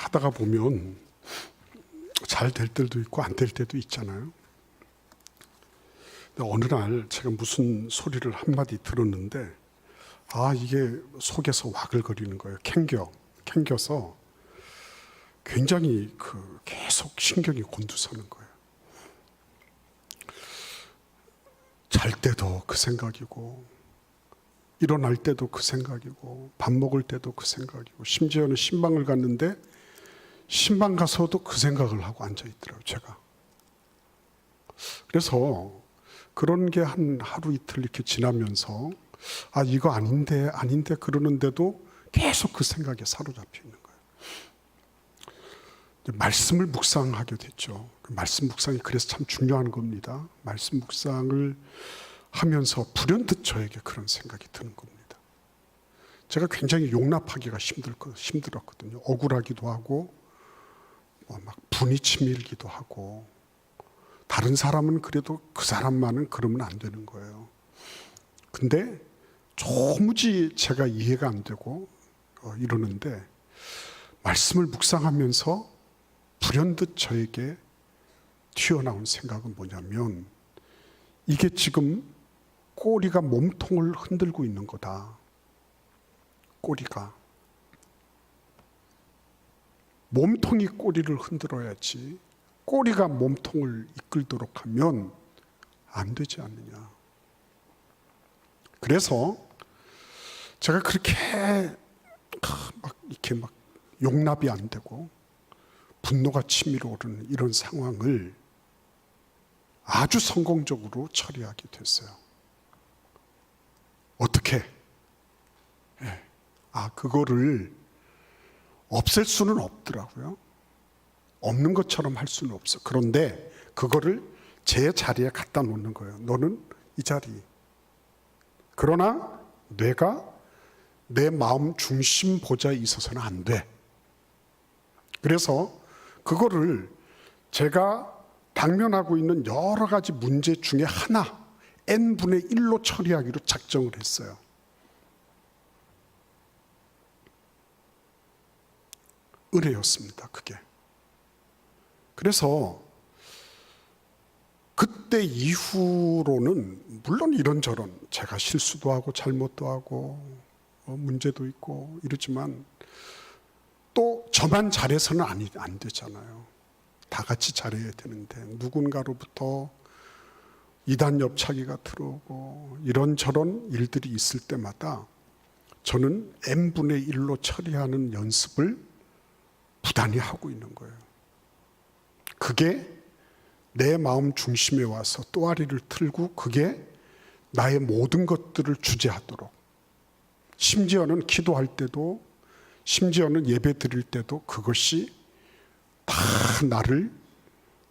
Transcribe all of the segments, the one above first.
하다가 보면 잘 될 때도 있고 안 될 때도 있잖아요. 근데 어느 날 제가 무슨 소리를 한마디 들었는데 이게 속에서 와글거리는 거예요. 캥겨서 굉장히 계속 신경이 곤두서는 거예요. 잘 때도 그 생각이고 일어날 때도 그 생각이고 밥 먹을 때도 그 생각이고 심지어는 신방을 갔는데 신방 가서도 그 생각을 하고 앉아있더라고요, 제가. 그래서 그런 게 한 하루 이틀 이렇게 지나면서 이거 아닌데 그러는데도 계속 그 생각에 사로잡혀 있는 거예요. 말씀을 묵상하게 됐죠. 말씀 묵상이 그래서 참 중요한 겁니다. 말씀 묵상을 하면서 불현듯 저에게 그런 생각이 드는 겁니다. 제가 굉장히 용납하기가 힘들었거든요. 억울하기도 하고 막 분이 치밀기도 하고 다른 사람은 그래도 그 사람만은 그러면 안 되는 거예요. 근데 도무지 제가 이해가 안 되고 이러는데 말씀을 묵상하면서 불현듯 저에게 튀어나온 생각은 뭐냐면 이게 지금 꼬리가 몸통을 흔들고 있는 거다. 꼬리가. 몸통이 꼬리를 흔들어야지 꼬리가 몸통을 이끌도록 하면 안 되지 않느냐. 그래서 제가 그렇게 막 용납이 안 되고 분노가 치밀어 오르는 이런 상황을 아주 성공적으로 처리하게 됐어요. 어떻게? 그거를 없앨 수는 없더라고요. 없는 것처럼 할 수는 없어. 그런데 그거를 제 자리에 갖다 놓는 거예요. 너는 이 자리. 그러나 뇌가 내 마음 중심 보좌에 있어서는 안 돼. 그래서 그거를 제가 당면하고 있는 여러 가지 문제 중에 하나, n분의 1로 처리하기로 작정을 했어요. 은혜였습니다, 그게. 그래서 그때 이후로는 물론 이런저런 제가 실수도 하고 잘못도 하고 문제도 있고 이러지만 또 저만 잘해서는 안 되잖아요. 다 같이 잘해야 되는데 누군가로부터 이단 옆차기가 들어오고 이런저런 일들이 있을 때마다 저는 n분의 1로 처리하는 연습을 부단히 하고 있는 거예요. 그게 내 마음 중심에 와서 또아리를 틀고 그게 나의 모든 것들을 주재하도록, 심지어는 기도할 때도, 심지어는 예배 드릴 때도 그것이 다 나를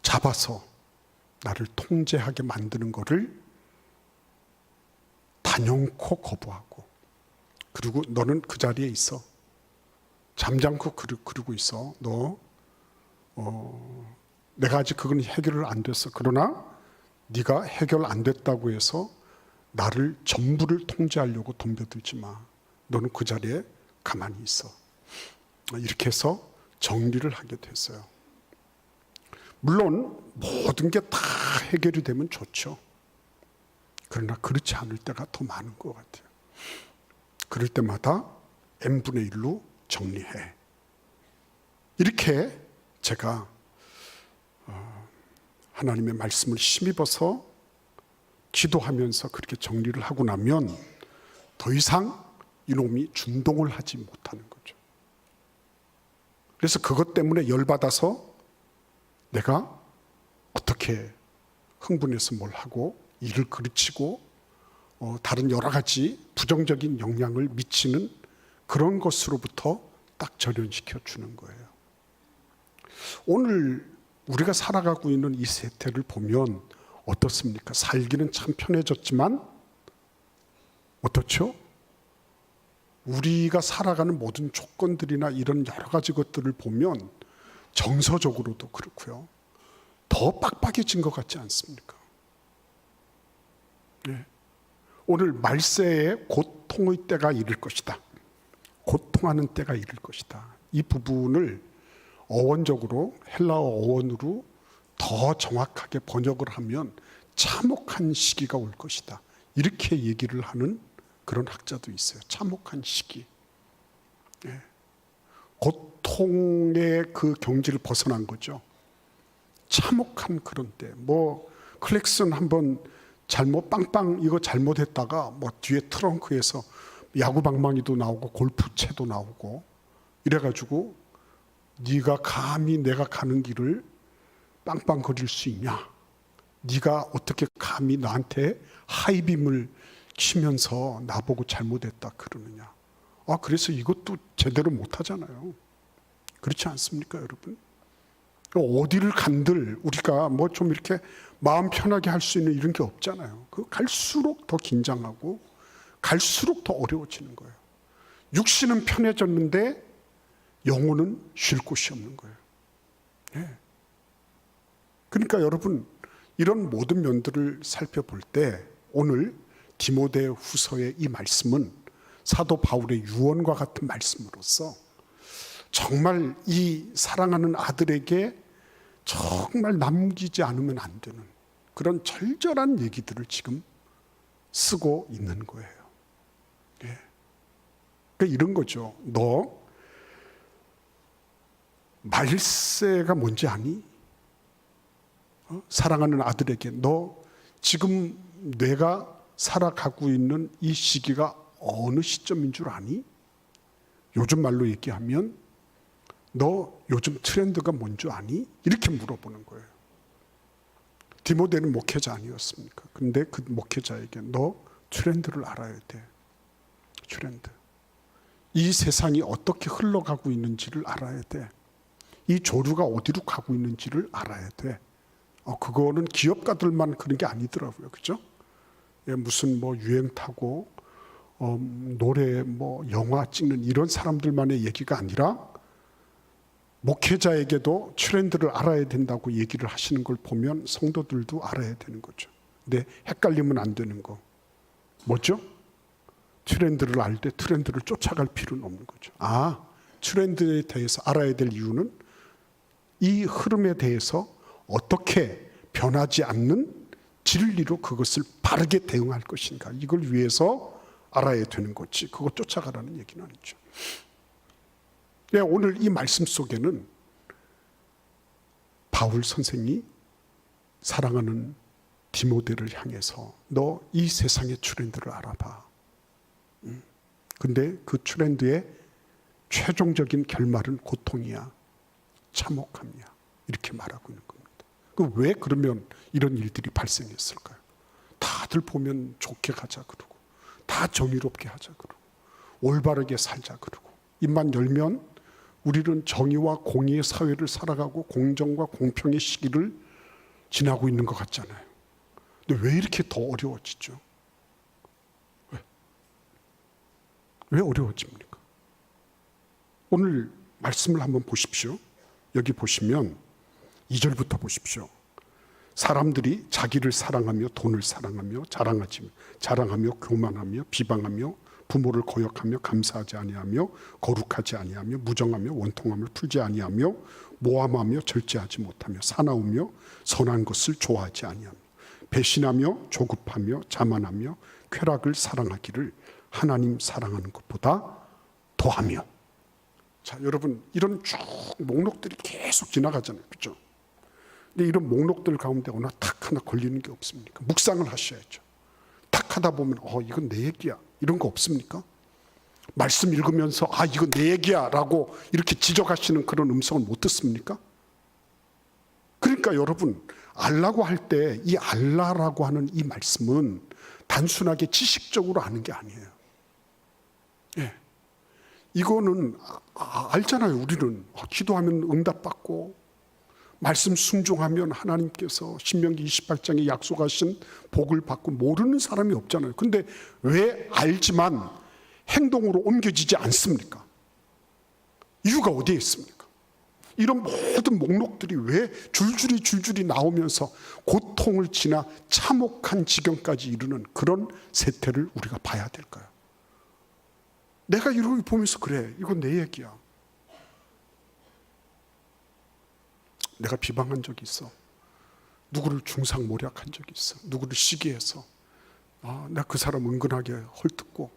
잡아서 나를 통제하게 만드는 것을 단연코 거부하고, 그리고 너는 그 자리에 있어. 잠잠코 그러고 있어. 내가 아직 그건 해결을 안 됐어. 그러나 네가 해결 안 됐다고 해서 나를 전부를 통제하려고 덤벼들지 마. 너는 그 자리에 가만히 있어. 이렇게 해서 정리를 하게 됐어요. 물론 모든 게 다 해결이 되면 좋죠. 그러나 그렇지 않을 때가 더 많은 것 같아요. 그럴 때마다 n분의 1로 정리해. 이렇게 제가 하나님의 말씀을 힘입어서 기도하면서 그렇게 정리를 하고 나면 더 이상 이놈이 준동을 하지 못하는 거죠. 그래서 그것 때문에 열받아서 내가 어떻게 흥분해서 뭘 하고 일을 그르치고 다른 여러 가지 부정적인 영향을 미치는 그런 것으로부터 딱 절연시켜 주는 거예요. 오늘 우리가 살아가고 있는 이 세태를 보면 어떻습니까? 살기는 참 편해졌지만 어떻죠? 우리가 살아가는 모든 조건들이나 이런 여러 가지 것들을 보면 정서적으로도 그렇고요. 더 빡빡해진 것 같지 않습니까? 네. 오늘 말세에 고통의 때가 이를 것이다. 고통하는 때가 이를 것이다. 이 부분을 어원적으로 헬라어 어원으로 더 정확하게 번역을 하면 참혹한 시기가 올 것이다. 이렇게 얘기를 하는 그런 학자도 있어요. 참혹한 시기. 예. 고통의 그 경지를 벗어난 거죠. 참혹한 그런 때. 뭐 클렉슨 한번 잘못 빵빵 이거 잘못했다가 뭐 뒤에 트렁크에서 야구방망이도 나오고 골프채도 나오고 이래가지고 네가 감히 내가 가는 길을 빵빵거릴 수 있냐? 네가 어떻게 감히 나한테 하이빔을 치면서 나보고 잘못했다 그러느냐? 그래서 이것도 제대로 못하잖아요. 그렇지 않습니까, 여러분? 어디를 간들 우리가 뭐 좀 이렇게 마음 편하게 할 수 있는 이런 게 없잖아요. 갈수록 더 긴장하고 갈수록 더 어려워지는 거예요. 육신은 편해졌는데 영혼은 쉴 곳이 없는 거예요. 네. 그러니까 여러분, 이런 모든 면들을 살펴볼 때 오늘 디모데 후서의 이 말씀은 사도 바울의 유언과 같은 말씀으로서 정말 이 사랑하는 아들에게 정말 남기지 않으면 안 되는 그런 절절한 얘기들을 지금 쓰고 있는 거예요. 예. 그러니까 이런 거죠. 너 말세가 뭔지 아니? 사랑하는 아들에게 너 지금 내가 살아가고 있는 이 시기가 어느 시점인 줄 아니? 요즘 말로 얘기하면 너 요즘 트렌드가 뭔 줄 아니? 이렇게 물어보는 거예요. 디모데는 목회자 아니었습니까? 근데 그 목회자에게 너 트렌드를 알아야 돼. 트렌드. 이 세상이 어떻게 흘러가고 있는지를 알아야 돼. 이 조류가 어디로 가고 있는지를 알아야 돼. 그거는 기업가들만 그런 게 아니더라고요. 그죠? 예, 무슨 뭐 유행 타고 노래 뭐 영화 찍는 이런 사람들만의 얘기가 아니라 목회자에게도 트렌드를 알아야 된다고 얘기를 하시는 걸 보면 성도들도 알아야 되는 거죠. 근데 헷갈리면 안 되는 거 뭐죠? 트렌드를 알 때 트렌드를 쫓아갈 필요는 없는 거죠. 트렌드에 대해서 알아야 될 이유는 이 흐름에 대해서 어떻게 변하지 않는 진리로 그것을 바르게 대응할 것인가, 이걸 위해서 알아야 되는 거지 그거 쫓아가라는 얘기는 아니죠. 오늘 이 말씀 속에는 바울 선생이 사랑하는 디모데를 향해서 너 이 세상의 트렌드를 알아봐. 근데 그 트렌드의 최종적인 결말은 고통이야, 참혹함이야, 이렇게 말하고 있는 겁니다. 왜 그러면 이런 일들이 발생했을까요? 다들 보면 좋게 가자 그러고 다 정의롭게 하자 그러고 올바르게 살자 그러고 입만 열면 우리는 정의와 공의의 사회를 살아가고 공정과 공평의 시기를 지나고 있는 것 같잖아요. 근데 왜 이렇게 더 어려워지죠? 왜 어려워집니까? 오늘 말씀을 한번 보십시오. 여기 보시면 2절부터 보십시오. 사람들이 자기를 사랑하며 돈을 사랑하며 자랑하며 교만하며 비방하며 부모를 거역하며 감사하지 아니하며 거룩하지 아니하며 무정하며 원통함을 풀지 아니하며 모함하며 절제하지 못하며 사나우며 선한 것을 좋아하지 아니하며 배신하며 조급하며 자만하며 쾌락을 사랑하기를 하나님 사랑하는 것보다 더하며. 자, 여러분, 이런 쭉 목록들이 계속 지나가잖아요. 그렇죠? 근데 이런 목록들 가운데 어느 탁 하나 걸리는 게 없습니까? 묵상을 하셔야죠. 탁 하다 보면 이건 내 얘기야, 이런 거 없습니까? 말씀 읽으면서 이건 내 얘기야 라고 이렇게 지적하시는 그런 음성을 못 듣습니까? 그러니까 여러분, 알라고 할 때 이 알라라고 하는 이 말씀은 단순하게 지식적으로 아는 게 아니에요. 예. 이거는 알잖아요. 우리는 기도하면 응답받고 말씀 순종하면 하나님께서 신명기 28장에 약속하신 복을 받고 모르는 사람이 없잖아요. 근데 왜 알지만 행동으로 옮겨지지 않습니까? 이유가 어디에 있습니까? 이런 모든 목록들이 왜 줄줄이 나오면서 고통을 지나 참혹한 지경까지 이르는 그런 세태를 우리가 봐야 될까요? 내가 이렇게 보면서 그래, 이건 내 얘기야. 내가 비방한 적이 있어. 누구를 중상모략한 적이 있어. 누구를 시기해서 내가 그 사람 은근하게 헐뜯고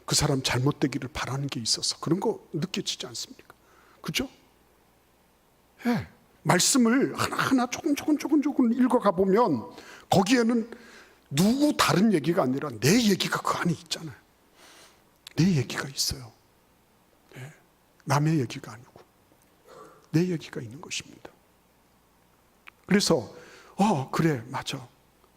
그 사람 잘못되기를 바라는 게 있어서 그런 거 느껴지지 않습니까? 그죠? 예. 말씀을 하나하나 조금 읽어가 보면 거기에는 누구 다른 얘기가 아니라 내 얘기가 그 안에 있잖아요. 내 얘기가 있어요. 예. 남의 얘기가 아니고 내 얘기가 있는 것입니다. 그래서 그래 맞아.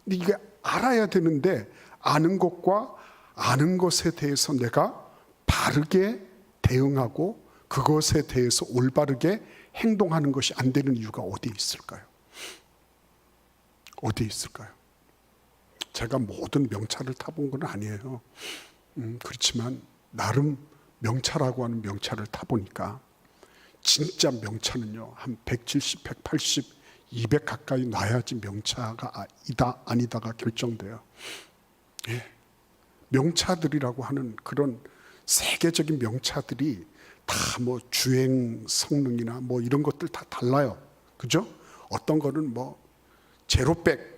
근데 이게 알아야 되는데 아는 것과 아는 것에 대해서 내가 바르게 대응하고 그것에 대해서 올바르게 행동하는 것이 안 되는 이유가 어디에 있을까요? 어디에 있을까요? 제가 모든 명차를 타본 건 아니에요. 그렇지만 나름 명차라고 하는 명차를 타보니까 진짜 명차는요 한 170, 180, 200 가까이 놔야지 명차가 아니다가 결정돼요. 예. 명차들이라고 하는 그런 세계적인 명차들이 다 뭐 주행 성능이나 뭐 이런 것들 다 달라요. 그죠? 어떤 거는 뭐 제로백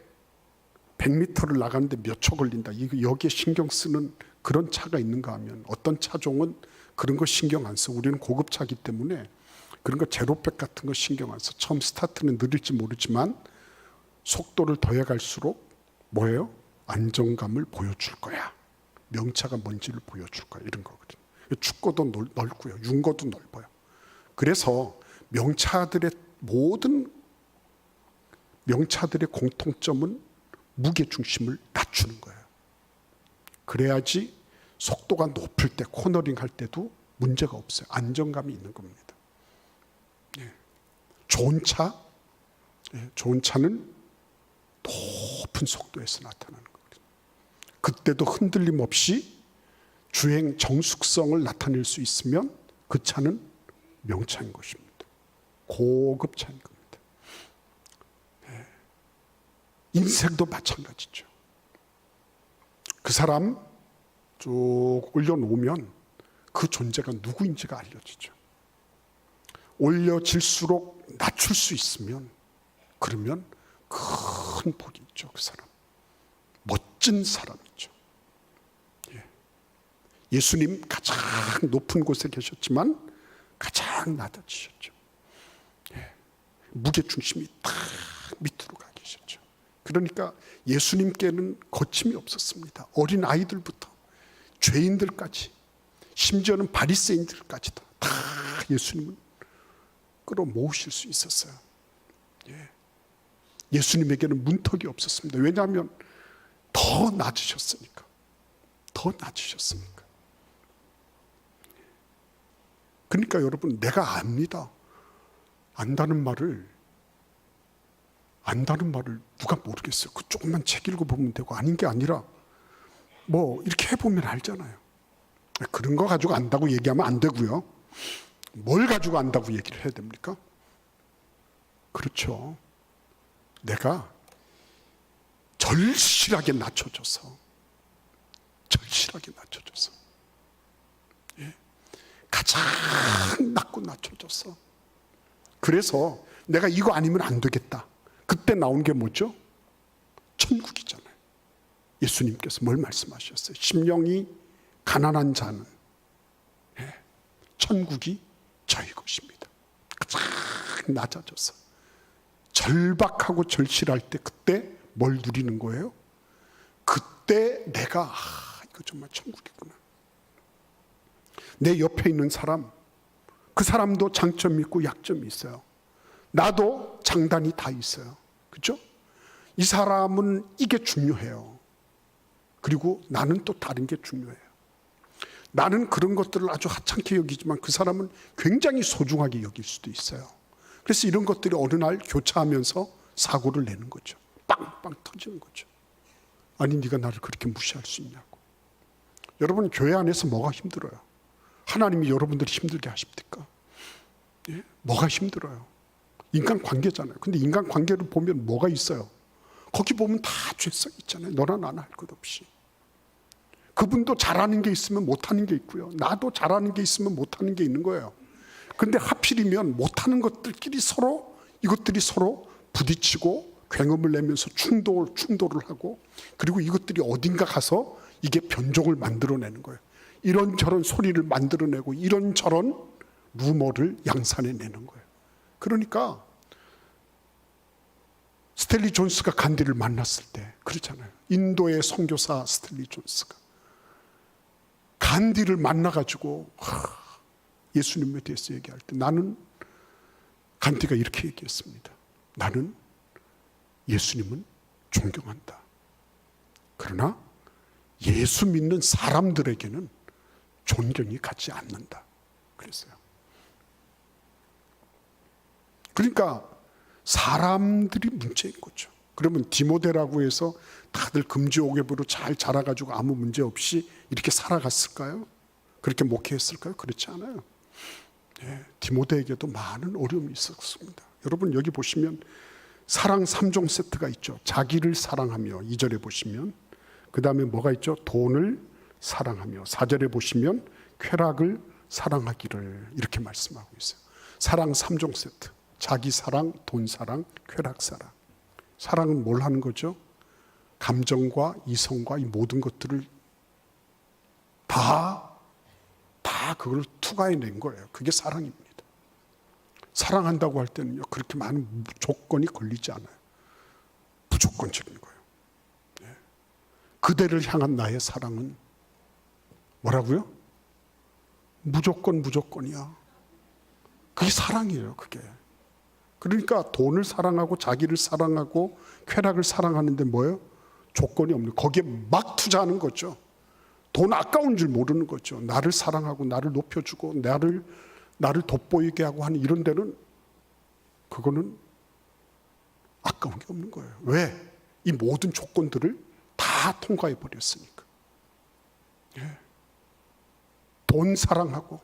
100m를 나가는데 몇 초 걸린다. 여기에 신경 쓰는 그런 차가 있는가 하면 어떤 차종은 그런 거 신경 안 써. 우리는 고급차기 때문에 그런 거 제로백 같은 거 신경 안 써. 처음 스타트는 느릴지 모르지만 속도를 더해 갈수록 뭐예요? 안정감을 보여줄 거야. 명차가 뭔지를 보여줄 거야. 이런 거거든요. 축구도 넓고요. 윤거도 넓어요. 그래서 모든 명차들의 공통점은 무게중심을 낮추는 거예요. 그래야지 속도가 높을 때 코너링 할 때도 문제가 없어요. 안정감이 있는 겁니다. 예. 좋은 차는 높은 속도에서 나타나는 거거든요. 그때도 흔들림 없이 주행 정숙성을 나타낼 수 있으면 그 차는 명차인 것입니다. 고급 차인 겁니다. 네. 인생도 마찬가지죠. 그 사람 쭉 올려놓으면 그 존재가 누구인지가 알려지죠. 올려질수록 낮출 수 있으면 그러면 큰 복이 있죠. 그 사람 멋진 사람이죠. 예수님 가장 높은 곳에 계셨지만 가장 낮아지셨죠. 무게중심이 딱 밑으로 가 계셨죠. 그러니까 예수님께는 거침이 없었습니다. 어린 아이들부터 죄인들까지 심지어는 바리새인들까지도 다 예수님은 끌어모으실 수 있었어요. 예수님에게는 문턱이 없었습니다. 왜냐하면 더 낮으셨으니까. 더 낮으셨으니까. 그러니까 여러분 내가 압니다. 안다는 말을 누가 모르겠어요. 그 조금만 책 읽어보면 되고 아닌 게 아니라 뭐 이렇게 해보면 알잖아요. 그런 거 가지고 안다고 얘기하면 안 되고요. 뭘 가지고 안다고 얘기를 해야 됩니까? 그렇죠. 내가 절실하게 낮춰져서 가장 낮고 낮춰져서 그래서 내가 이거 아니면 안 되겠다. 그때 나온 게 뭐죠? 천국이잖아요. 예수님께서 뭘 말씀하셨어요? 심령이 가난한 자는 천국이 저희 것입니다. 가장 낮아져서 절박하고 절실할 때 그때 뭘 누리는 거예요? 그때 내가 이거 정말 천국이구나. 내 옆에 있는 사람, 그 사람도 장점이 있고 약점이 있어요. 나도 장단이 다 있어요. 그렇죠? 이 사람은 이게 중요해요. 그리고 나는 또 다른 게 중요해요. 나는 그런 것들을 아주 하찮게 여기지만 그 사람은 굉장히 소중하게 여길 수도 있어요. 그래서 이런 것들이 어느 날 교차하면서 사고를 내는 거죠. 빵빵 터지는 거죠. 아니 네가 나를 그렇게 무시할 수 있냐고. 여러분 교회 안에서 뭐가 힘들어요? 하나님이 여러분들이 힘들게 하십니까? 예? 뭐가 힘들어요? 인간관계잖아요. 근데 인간관계를 보면 뭐가 있어요? 거기 보면 다 죄성 있잖아요. 너나 나나 할 것 없이. 그분도 잘하는 게 있으면 못하는 게 있고요. 나도 잘하는 게 있으면 못하는 게 있는 거예요. 근데 하필이면 못하는 것들끼리 서로 이것들이 서로 부딪히고 굉음을 내면서 충돌을 하고, 그리고 이것들이 어딘가 가서 이게 변종을 만들어내는 거예요. 이런저런 소리를 만들어내고 이런저런 루머를 양산해내는 거예요. 그러니까 스탠리 존스가 간디를 만났을 때 그렇잖아요. 인도의 선교사 스탠리 존스가 간디를 만나가지고 예수님에 대해서 얘기할 때, 나는 간디가 이렇게 얘기했습니다. 나는 예수님은 존경한다. 그러나 예수 믿는 사람들에게는 존경이 가지 않는다. 그랬어요. 그러니까 사람들이 문제인 거죠. 그러면 디모데라고 해서 다들 금지옥엽으로 잘 자라가지고 아무 문제 없이 이렇게 살아갔을까요? 그렇게 목회했을까요? 그렇지 않아요. 네, 디모데에게도 많은 어려움이 있었습니다. 여러분 여기 보시면 사랑 3종 세트가 있죠. 자기를 사랑하며 2절에 보시면, 그 다음에 뭐가 있죠? 돈을 사랑하며, 4절에 보시면 쾌락을 사랑하기를, 이렇게 말씀하고 있어요. 사랑 3종 세트. 자기 사랑, 돈 사랑, 쾌락 사랑. 사랑은 뭘 하는 거죠? 감정과 이성과 이 모든 것들을 다 그걸 투과해낸 거예요. 그게 사랑입니다. 사랑한다고 할 때는요, 그렇게 많은 조건이 걸리지 않아요. 무조건적인 거예요. 네. 그대를 향한 나의 사랑은 뭐라고요? 무조건이야. 그게 사랑이에요, 그게. 그러니까 돈을 사랑하고 자기를 사랑하고 쾌락을 사랑하는데 뭐예요? 조건이 없는, 거기에 막 투자하는 거죠. 돈 아까운 줄 모르는 거죠. 나를 사랑하고 나를 높여주고 나를 돋보이게 하고 하는 이런 데는 그거는 아까운 게 없는 거예요. 왜? 이 모든 조건들을 다 통과해 버렸으니까. 예. 돈 사랑하고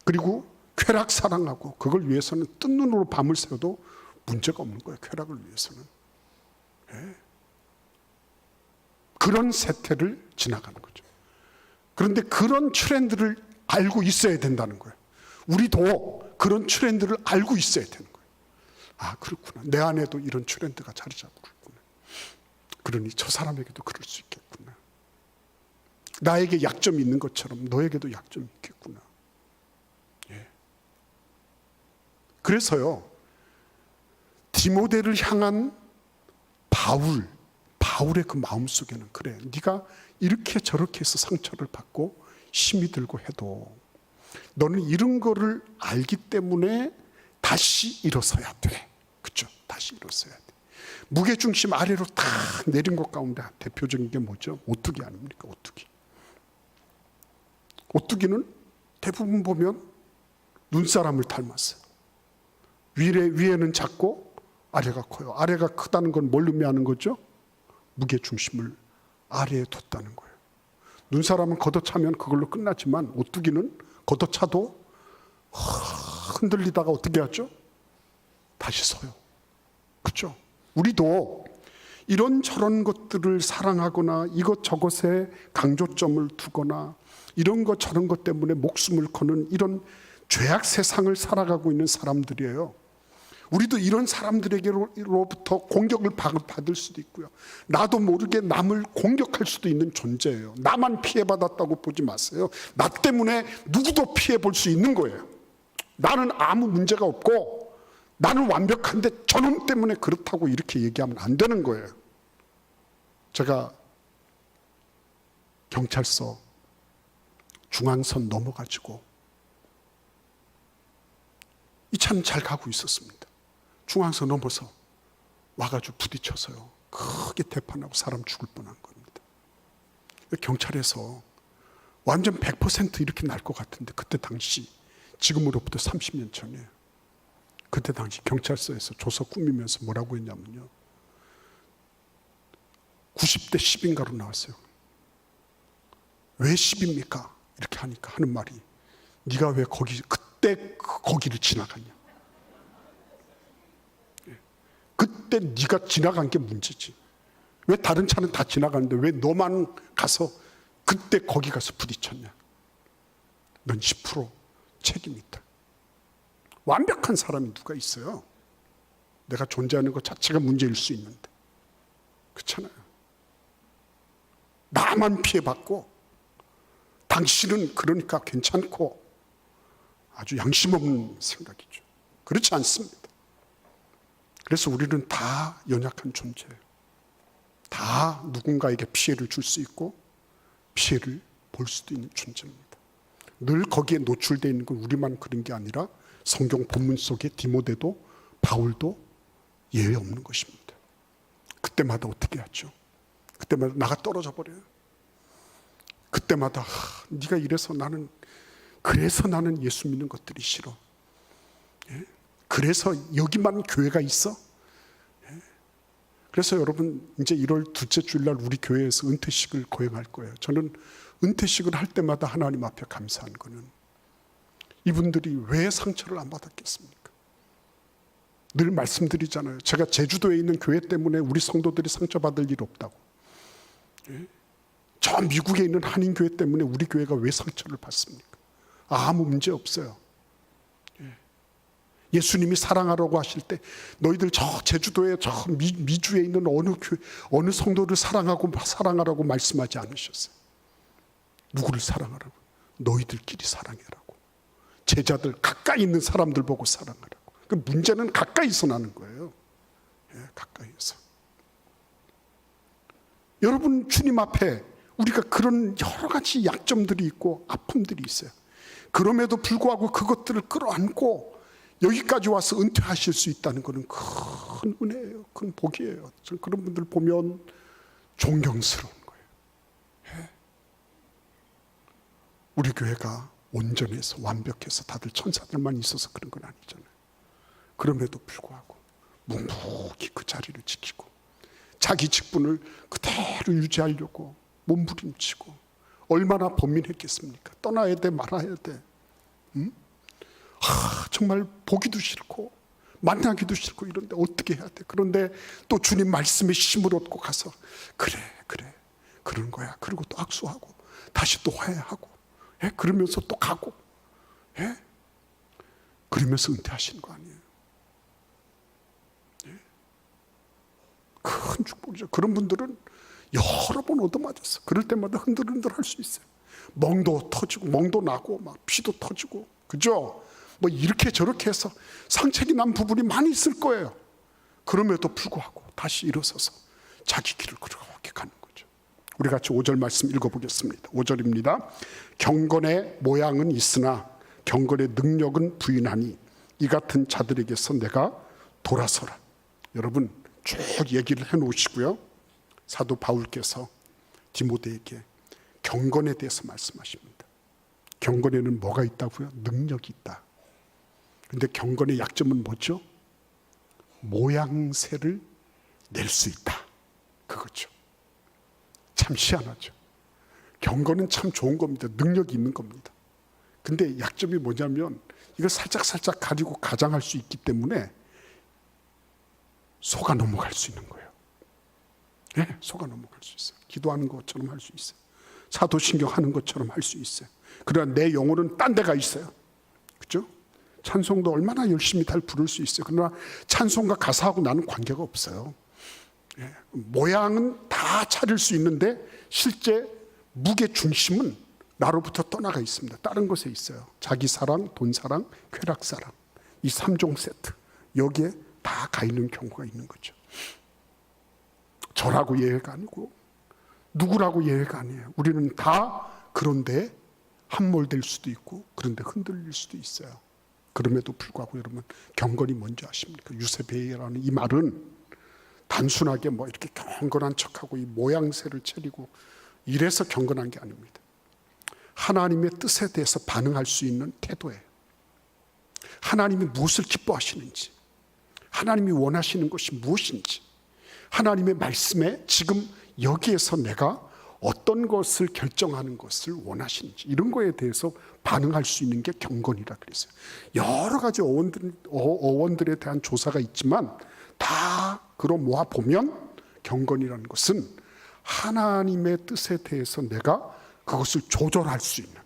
그리고 쾌락 사랑하고, 그걸 위해서는 뜬 눈으로 밤을 새도 문제가 없는 거예요. 쾌락을 위해서는. 예. 그런 세태를 지나가는 거죠. 그런데 그런 트렌드를 알고 있어야 된다는 거예요. 우리도 그런 트렌드를 알고 있어야 되는 거예요. 아, 그렇구나. 내 안에도 이런 트렌드가 자리 잡고 있구나. 그러니 저 사람에게도 그럴 수 있겠구나. 나에게 약점이 있는 것처럼 너에게도 약점이 있겠구나. 예. 그래서요, 디모데를 향한 바울의 그 마음속에는, 그래, 네가 이렇게 저렇게 해서 상처를 받고 힘이 들고 해도 너는 이런 거를 알기 때문에 다시 일어서야 돼. 그렇죠? 다시 일어서야 돼. 무게중심 아래로 탁 내린 것 가운데 대표적인 게 뭐죠? 오뚜기 아닙니까? 오뚜기는 대부분 보면 눈사람을 닮았어요. 위에는 작고 아래가 커요. 아래가 크다는 건 뭘 의미하는 거죠? 무게중심을 아래에 뒀다는 거예요. 눈사람은 걷어차면 그걸로 끝나지만 오뚜기는 걷어차도 흔들리다가 어떻게 하죠? 다시 서요. 그렇죠? 우리도 이런저런 것들을 사랑하거나 이것저것에 강조점을 두거나 이런 것 저런 것 때문에 목숨을 거는 이런 죄악 세상을 살아가고 있는 사람들이에요. 우리도 이런 사람들에게로부터 공격을 받을 수도 있고요. 나도 모르게 남을 공격할 수도 있는 존재예요. 나만 피해받았다고 보지 마세요. 나 때문에 누구도 피해볼 수 있는 거예요. 나는 아무 문제가 없고 나는 완벽한데 저놈 때문에 그렇다고 이렇게 얘기하면 안 되는 거예요. 제가 경찰서 중앙선 넘어가지고 이 차는 잘 가고 있었습니다. 중앙선 넘어서 와가지고 부딪혀서요, 크게 대판하고 사람 죽을 뻔한 겁니다. 경찰에서 완전 100% 이렇게 날 것 같은데, 그때 당시, 지금으로부터 30년 전이에요. 그때 당시 경찰서에서 조서 꾸미면서 뭐라고 했냐면요, 90대 10인가로 나왔어요. 왜 10입니까? 이렇게 하니까 하는 말이, 네가 왜 그때 거기를 지나갔냐. 그때 네가 지나간 게 문제지. 왜 다른 차는 다 지나가는데 왜 너만 가서 그때 거기 가서 부딪혔냐. 넌 10% 책임이 있다. 완벽한 사람이 누가 있어요? 내가 존재하는 것 자체가 문제일 수 있는데, 그렇잖아요. 나만 피해받고 당신은 그러니까 괜찮고, 아주 양심 없는 생각이죠. 그렇지 않습니다. 그래서 우리는 다 연약한 존재예요. 다 누군가에게 피해를 줄 수 있고 피해를 볼 수도 있는 존재입니다. 늘 거기에 노출되어 있는 건 우리만 그런 게 아니라 성경 본문 속에 디모데도 바울도 예외 없는 것입니다. 그때마다 어떻게 하죠? 그때마다 나가 떨어져 버려요. 그때마다 네가 이래서 그래서 나는 예수 믿는 것들이 싫어. 그래서 여기만 교회가 있어? 그래서 여러분, 이제 1월 둘째 주일날 우리 교회에서 은퇴식을 거행할 거예요. 저는 은퇴식을 할 때마다 하나님 앞에 감사한 거는, 이분들이 왜 상처를 안 받았겠습니까? 늘 말씀드리잖아요. 제가 제주도에 있는 교회 때문에 우리 성도들이 상처받을 일 없다고. 저 미국에 있는 한인교회 때문에 우리 교회가 왜 상처를 받습니까? 아무 문제 없어요. 예수님이 사랑하라고 하실 때 너희들 저 제주도에 저 미주에 있는 어느 성도를 사랑하라고 말씀하지 않으셨어요. 누구를 사랑하라고? 너희들끼리 사랑해라고. 제자들 가까이 있는 사람들 보고 사랑하라고. 그 문제는 가까이서 나는 거예요. 가까이서. 여러분, 주님 앞에 우리가 그런 여러 가지 약점들이 있고 아픔들이 있어요. 그럼에도 불구하고 그것들을 끌어안고 여기까지 와서 은퇴하실 수 있다는 것은 큰 은혜예요. 큰 복이에요. 저는 그런 분들 보면 존경스러운 거예요. 우리 교회가 온전해서 완벽해서 다들 천사들만 있어서 그런 건 아니잖아요. 그럼에도 불구하고 묵묵히 그 자리를 지키고 자기 직분을 그대로 유지하려고 몸부림치고 얼마나 번민했겠습니까? 떠나야 돼 말아야 돼. 정말 보기도 싫고 만나기도 싫고 이런데 어떻게 해야 돼? 그런데 또 주님 말씀에 힘을 얻고 가서 그래 그런 거야. 그리고 또 악수하고 다시 또 화해하고 그러면서 또 가고 그러면서 은퇴하시는 거 아니에요? 큰 축복이죠. 그런 분들은 여러 번 얻어맞았어. 그럴 때마다 흔들흔들 할 수 있어요. 멍도 터지고 멍도 나고 막 피도 터지고, 그죠? 뭐 이렇게 저렇게 해서 상처가 난 부분이 많이 있을 거예요. 그럼에도 불구하고 다시 일어서서 자기 길을 그렇게 가는 거죠. 우리 같이 5절 말씀 읽어보겠습니다. 5절입니다. 경건의 모양은 있으나 경건의 능력은 부인하니 이 같은 자들에게서 내가 돌아서라. 여러분 쭉 얘기를 해놓으시고요. 사도 바울께서 디모데에게 경건에 대해서 말씀하십니다. 경건에는 뭐가 있다고요? 능력이 있다. 근데 경건의 약점은 뭐죠? 모양새를 낼 수 있다. 그거죠. 참 희한하죠. 경건은 참 좋은 겁니다. 능력이 있는 겁니다. 근데 약점이 뭐냐면 이걸 살짝 가리고 가장할 수 있기 때문에 속아 넘어갈 수 있는 거예요. 속아 넘어갈 수 있어요. 기도하는 것처럼 할 수 있어요. 사도신경 하는 것처럼 할 수 있어요. 그러나 내 영혼은 딴 데가 있어요. 그렇죠? 찬송도 얼마나 열심히 잘 부를 수 있어요. 그러나 찬송과 가사하고 나는 관계가 없어요. 모양은 다 차릴 수 있는데 실제 무게 중심은 나로부터 떠나가 있습니다. 다른 곳에 있어요. 자기 사랑, 돈 사랑, 쾌락 사랑. 이 3종 세트. 여기에 다 가 있는 경우가 있는 거죠. 저라고 예외가 아니고 누구라고 예외가 아니에요. 우리는 다 그런데 함몰될 수도 있고 그런데 흔들릴 수도 있어요. 그럼에도 불구하고 여러분 경건이 뭔지 아십니까? 유세베이라는 이 말은 단순하게 뭐 이렇게 경건한 척하고 이 모양새를 차리고 이래서 경건한 게 아닙니다. 하나님의 뜻에 대해서 반응할 수 있는 태도예요. 하나님이 무엇을 기뻐하시는지, 하나님이 원하시는 것이 무엇인지, 하나님의 말씀에 지금 여기에서 내가 어떤 것을 결정하는 것을 원하시는지 이런 거에 대해서 반응할 수 있는 게 경건이라 그랬어요. 여러 가지 어원들에 대한 조사가 있지만 다 그로 모아보면 경건이라는 것은 하나님의 뜻에 대해서 내가 그것을 조절할 수 있는,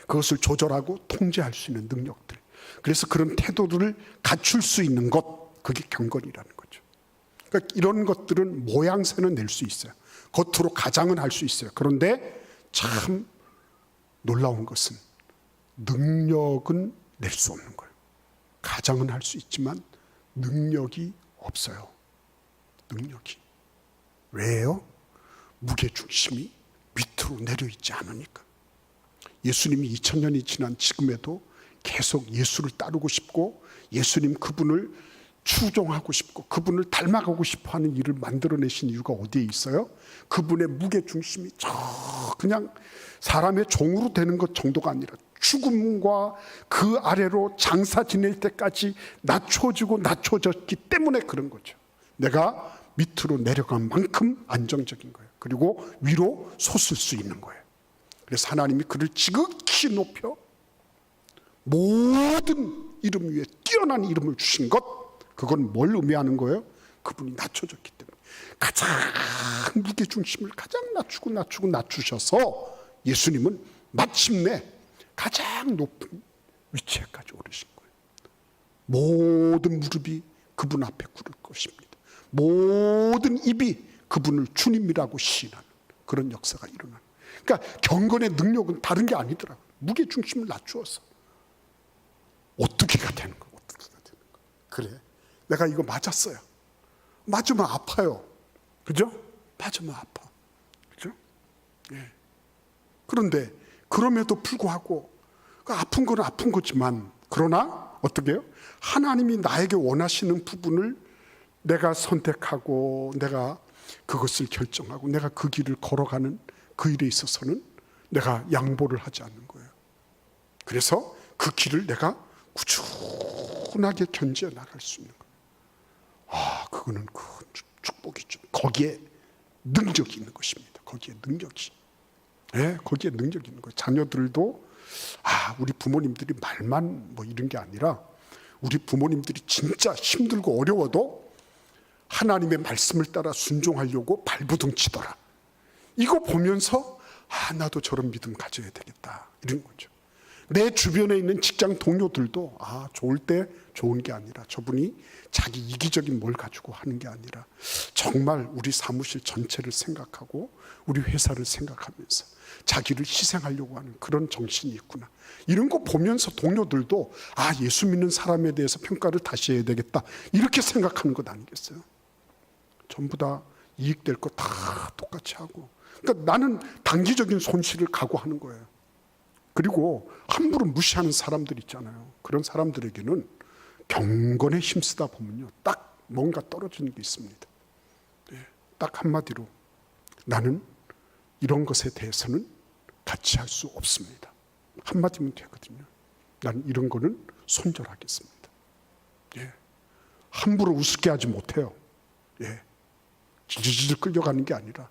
그것을 조절하고 통제할 수 있는 능력들, 그래서 그런 태도를 갖출 수 있는 것, 그게 경건이라는 거죠. 그러니까 이런 것들은 모양새는 낼 수 있어요. 겉으로 가장은 할 수 있어요. 그런데 참 놀라운 것은 능력은 낼 수 없는 거예요. 가장은 할 수 있지만 능력이 없어요. 능력이. 왜요? 무게중심이 밑으로 내려있지 않으니까. 예수님이 2000년이 지난 지금에도 계속 예수를 따르고 싶고 예수님 그분을 추종하고 싶고 그분을 닮아가고 싶어하는 일을 만들어내신 이유가 어디에 있어요? 그분의 무게중심이 그냥 사람의 종으로 되는 것 정도가 아니라 죽음과 그 아래로 장사 지낼 때까지 낮춰졌기 때문에 그런 거죠. 내가 밑으로 내려간 만큼 안정적인 거예요. 그리고 위로 솟을 수 있는 거예요. 그래서 하나님이 그를 지극히 높여 모든 이름 위에 뛰어난 이름을 주신 것, 그건 뭘 의미하는 거예요? 그분이 낮춰졌기 때문에 가장 무게중심을 가장 낮추셔서 예수님은 마침내 가장 높은 위치에까지 오르신 거예요. 모든 무릎이 그분 앞에 꿇을 것입니다. 모든 입이 그분을 주님이라고 시인하는 그런 역사가 일어나는. 그러니까 경건의 능력은 다른 게 아니더라고요. 무게중심을 낮추어서 오뚜기가 되는 거예요. 오뚜기가 되는 거예요. 그래, 내가 이거 맞았어요. 맞으면 아파요. 그죠? 맞으면 아파. 그죠? 예. 그런데 그럼에도 불구하고 그 아픈 건 아픈 거지만, 그러나 어떻게 해요? 하나님이 나에게 원하시는 부분을 내가 선택하고 내가 그것을 결정하고 내가 그 길을 걸어가는 그 일에 있어서는 내가 양보를 하지 않는 거예요. 그래서 그 길을 내가 꾸준하게 견지해 나갈 수 있는 거예요. 그거는 큰 축복이죠. 거기에 능력이 있는 것입니다. 거기에 능력이. 네, 거기에 능력이 있는 거예요. 자녀들도 우리 부모님들이 말만 뭐 이런 게 아니라 우리 부모님들이 진짜 힘들고 어려워도 하나님의 말씀을 따라 순종하려고 발부둥 치더라. 이거 보면서 나도 저런 믿음 가져야 되겠다, 이런 거죠. 내 주변에 있는 직장 동료들도 좋을 때 좋은 게 아니라 저분이 자기 이기적인 뭘 가지고 하는 게 아니라 정말 우리 사무실 전체를 생각하고 우리 회사를 생각하면서 자기를 희생하려고 하는 그런 정신이 있구나. 이런 거 보면서 동료들도 예수 믿는 사람에 대해서 평가를 다시 해야 되겠다, 이렇게 생각하는 것 아니겠어요? 전부 다 이익될 거 다 똑같이 하고. 그러니까 나는 단기적인 손실을 각오하는 거예요. 그리고 함부로 무시하는 사람들 있잖아요. 그런 사람들에게는 경건에 힘쓰다 보면요, 딱 뭔가 떨어지는 게 있습니다. 딱 한마디로 나는 이런 것에 대해서는 같이 할 수 없습니다. 한마디면 되거든요. 나는 이런 거는 손절하겠습니다. 함부로 우습게 하지 못해요. 질질 끌려가는 게 아니라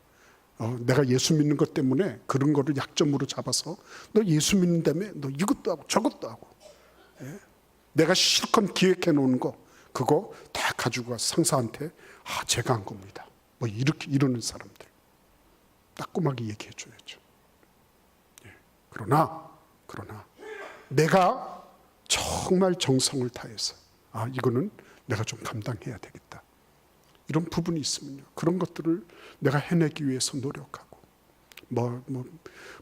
내가 예수 믿는 것 때문에 그런 거를 약점으로 잡아서 너 예수 믿는다며 너 이것도 하고 저것도 하고, 내가 실컷 기획해 놓은 거 그거 다 가지고 가서 상사한테 제가 한 겁니다, 뭐 이렇게 이러는 사람들 따끔하게 얘기해 줘야죠. 그러나 내가 정말 정성을 다해서 이거는 내가 좀 감당해야 되겠다, 이런 부분이 있으면요, 그런 것들을 내가 해내기 위해서 노력하고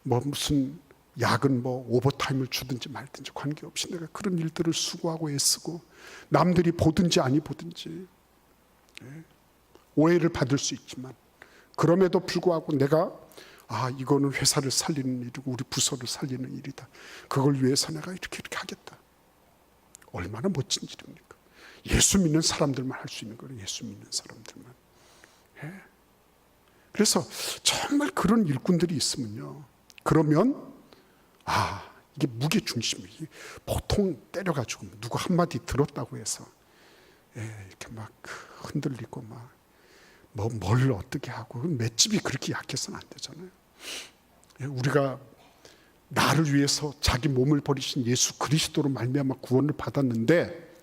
무슨 야근 오버타임을 주든지 말든지 관계없이 내가 그런 일들을 수고하고 애쓰고 남들이 보든지 아니 보든지 오해를 받을 수 있지만 그럼에도 불구하고 내가 이거는 회사를 살리는 일이고 우리 부서를 살리는 일이다, 그걸 위해서 내가 이렇게 하겠다. 얼마나 멋진 일입니까? 예수 믿는 사람들만 할 수 있는 거예요. 예수 믿는 사람들만. 그래서 정말 그런 일꾼들이 있으면요, 그러면 이게 무게중심이 보통 때려가지고 누구 한마디 들었다고 해서 이렇게 막 흔들리고 뭘 어떻게 하고, 맷집이 그렇게 약해서는 안 되잖아요. 우리가 나를 위해서 자기 몸을 버리신 예수 그리스도로 말미암아 구원을 받았는데,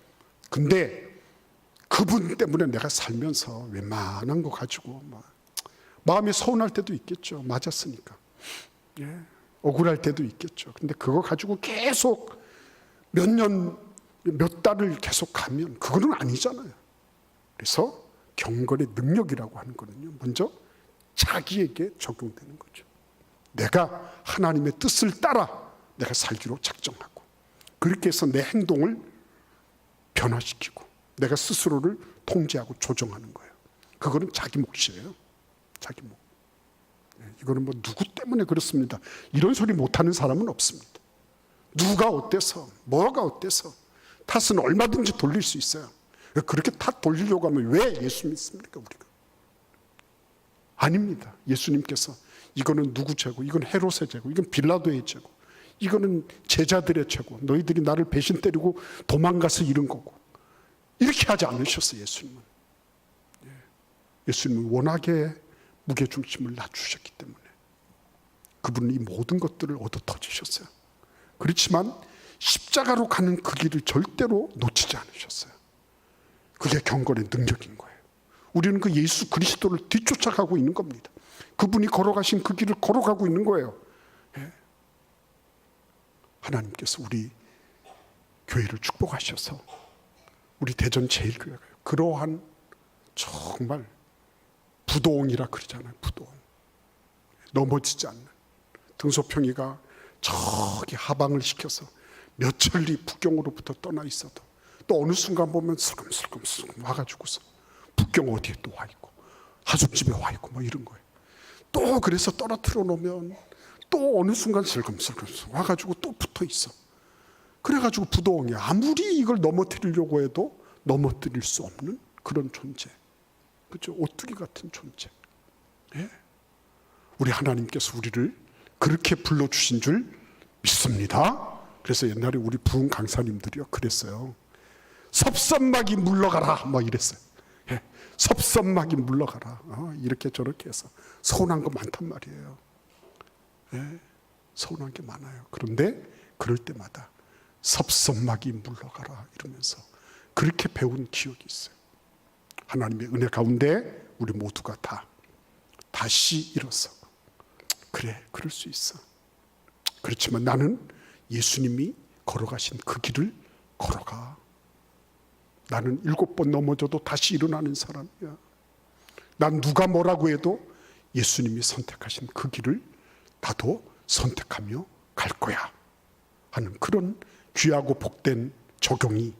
근데 그분 때문에 내가 살면서 웬만한 거 가지고 마음이 서운할 때도 있겠죠. 맞았으니까. 억울할 때도 있겠죠. 근데 그거 가지고 계속 몇 년, 몇 달을 계속 가면 그거는 아니잖아요. 그래서 경건의 능력이라고 하는 거는요, 먼저 자기에게 적용되는 거죠. 내가 하나님의 뜻을 따라 내가 살기로 작정하고, 그렇게 해서 내 행동을 변화시키고 내가 스스로를 통제하고 조정하는 거예요. 그거는 자기 몫이에요. 자기 몫. 이거는 뭐 누구 때문에 그렇습니다, 이런 소리 못하는 사람은 없습니다. 누가 어때서, 뭐가 어때서, 탓은 얼마든지 돌릴 수 있어요. 그렇게 탓 돌리려고 하면 왜 예수 믿습니까, 우리가? 아닙니다. 예수님께서 이거는 누구 죄고, 이건 헤롯의 죄고, 이건 빌라도의 죄고, 이거는 제자들의 죄고, 너희들이 나를 배신 때리고 도망가서 이런 거고, 이렇게 하지 않으셨어요. 예수님은. 예수님은 워낙에 무게중심을 낮추셨기 때문에 그분은 이 모든 것들을 얻어 터지셨어요. 그렇지만 십자가로 가는 그 길을 절대로 놓치지 않으셨어요. 그게 경건의 능력인 거예요. 우리는 그 예수 그리스도를 뒤쫓아가고 있는 겁니다. 그분이 걸어가신 그 길을 걸어가고 있는 거예요. 하나님께서 우리 교회를 축복하셔서 우리 대전 제일교회가 그러한 정말 부도옹이라 그러잖아요. 부도옹. 넘어지지 않는. 등소평이가 저기 하방을 시켜서 몇 천리 북경으로부터 떠나 있어도 또 어느 순간 보면 슬금슬금 와가지고서 북경 어디에 또 와 있고 하숙집에 와 있고 뭐 이런 거예요. 또 그래서 떨어뜨려 놓으면 또 어느 순간 슬금슬금 와가지고 또 붙어 있어. 그래가지고 부도옹이 아무리 이걸 넘어뜨리려고 해도 넘어뜨릴 수 없는 그런 존재. 그렇죠? 오뚜기 같은 존재. 예? 우리 하나님께서 우리를 그렇게 불러주신 줄 믿습니다. 그래서 옛날에 우리 부흥 강사님들이요 그랬어요. 섭선막이 물러가라 뭐 이랬어요. 예? 섭선막이 물러가라. 이렇게 저렇게 해서 서운한 거 많단 말이에요. 예? 서운한 게 많아요. 그런데 그럴 때마다 섭선막이 물러가라 이러면서 그렇게 배운 기억이 있어요. 하나님의 은혜 가운데 우리 모두가 다 다시 일어서 그래, 그럴 수 있어. 그렇지만 나는 예수님이 걸어가신 그 길을 걸어가. 나는 7번 넘어져도 다시 일어나는 사람이야. 난 누가 뭐라고 해도 예수님이 선택하신 그 길을 나도 선택하며 갈 거야 하는 그런 귀하고 복된 적용이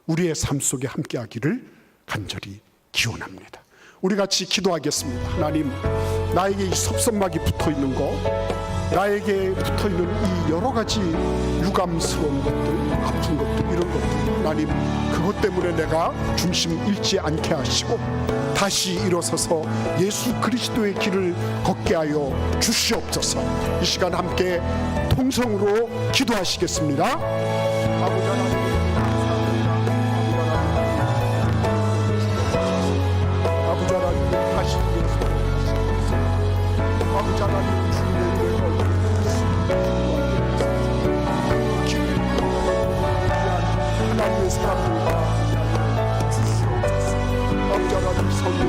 우리의 삶 속에 함께하기를 간절히 기원합니다. 우리 같이 기도하겠습니다. 하나님, 나에게 이 섭선막이 붙어있는 거, 나에게 붙어있는 이 여러 가지 유감스러운 것들, 아픈 것들, 이런 것들, 하나님 그것 때문에 내가 중심 잃지 않게 하시고 다시 일어서서 예수 그리스도의 길을 걷게 하여 주시옵소서. 이 시간 함께 통성으로 기도하시겠습니다. 아버지 하나님, 아버지 하나님 주님의 하나님의 사람들과 주시옵소서. 아버지 하나님